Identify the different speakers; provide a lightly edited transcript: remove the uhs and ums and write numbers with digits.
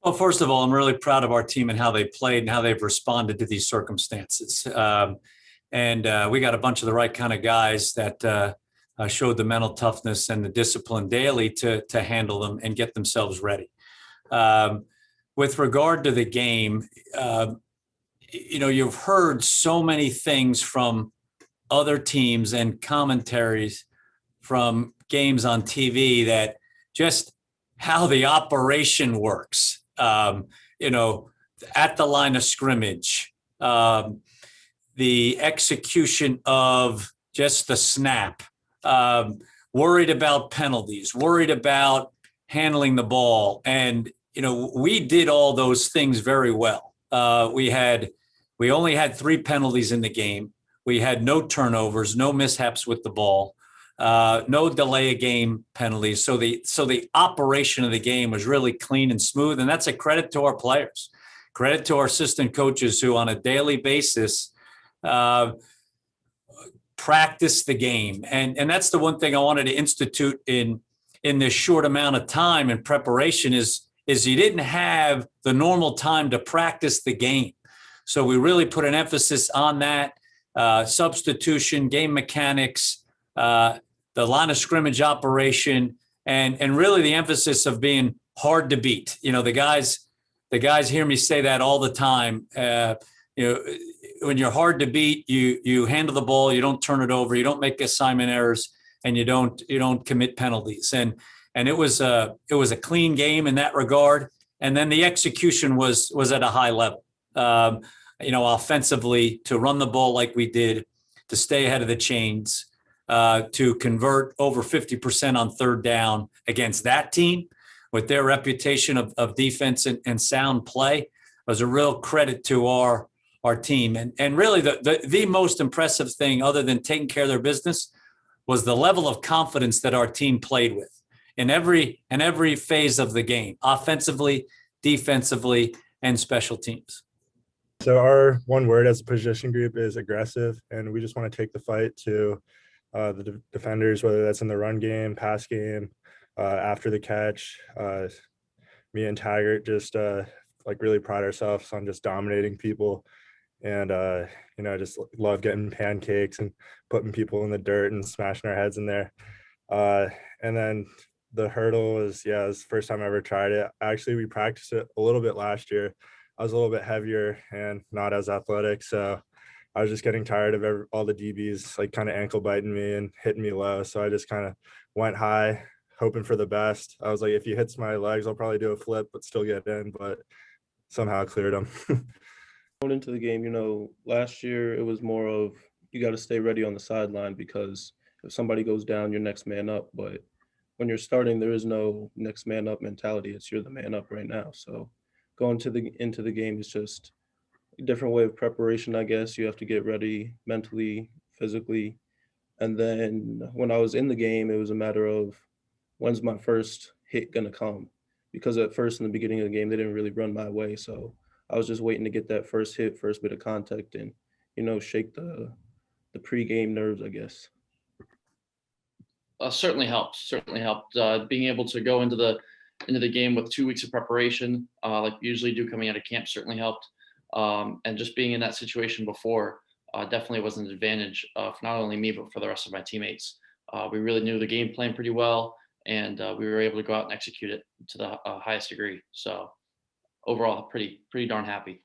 Speaker 1: Well, first of all, I'm really proud of our team and how they played and how they've responded to these circumstances. And we got a bunch of the right kind of guys that showed the mental toughness and the discipline daily to handle them and get themselves ready. With regard to the game, you've heard so many things from other teams and commentaries from games on TV that just how the operation works. At the line of scrimmage, the execution of just the snap, worried about penalties, worried about handling the ball. And, we did all those things very well. We only had 3 penalties in the game. We had no turnovers, no mishaps with the ball, no delay of game penalties. So the operation of the game was really clean and smooth. And that's a credit to our players, credit to our assistant coaches who on a daily basis practice the game. And that's the one thing I wanted to institute in this short amount of time in preparation is you didn't have the normal time to practice the game. So we really put an emphasis on that, substitution, game mechanics, the line of scrimmage operation, and really the emphasis of being hard to beat. The guys hear me say that all the time. When you're hard to beat, you handle the ball, you don't turn it over, you don't make assignment errors, and you don't commit penalties. And it was a clean game in that regard. And then the execution was at a high level. Offensively, to run the ball like we did, to stay ahead of the chains, to convert over 50% on third down against that team with their reputation of defense and sound play was a real credit to our team. And really the most impressive thing, other than taking care of their business, was the level of confidence that our team played with in every phase of the game, offensively, defensively, and special teams.
Speaker 2: So our one word as a position group is aggressive, and we just want to take the fight to the defenders, whether that's in the run game, pass game, after the catch. Me and Taggart just really pride ourselves on just dominating people, and just love getting pancakes and putting people in the dirt and smashing our heads in there. And then the hurdle was it was the first time I ever tried it. Actually, we practiced it a little bit last year. I was a little bit heavier and not as athletic, so I was just getting tired of all the DBs kind of ankle biting me and hitting me low. So I just kind of went high, hoping for the best. I was like, if he hits my legs, I'll probably do a flip, but still get in. But somehow I cleared him.
Speaker 3: Going into the game, last year it was more of you got to stay ready on the sideline because if somebody goes down, you're next man up. But when you're starting, there is no next man up mentality. It's you're the man up right now. So going into the game is just a different way of preparation, I guess. You have to get ready mentally, physically. And then when I was in the game, it was a matter of when's my first hit going to come? Because at first in the beginning of the game, they didn't really run my way. So I was just waiting to get that first hit, first bit of contact and, shake the pregame nerves, I guess.
Speaker 4: Certainly helped. Being able to go into the game with 2 weeks of preparation, like we usually do coming out of camp, certainly helped. And just being in that situation before definitely was an advantage for not only me, but for the rest of my teammates. We really knew the game plan pretty well, and we were able to go out and execute it to the highest degree. So overall, pretty darn happy.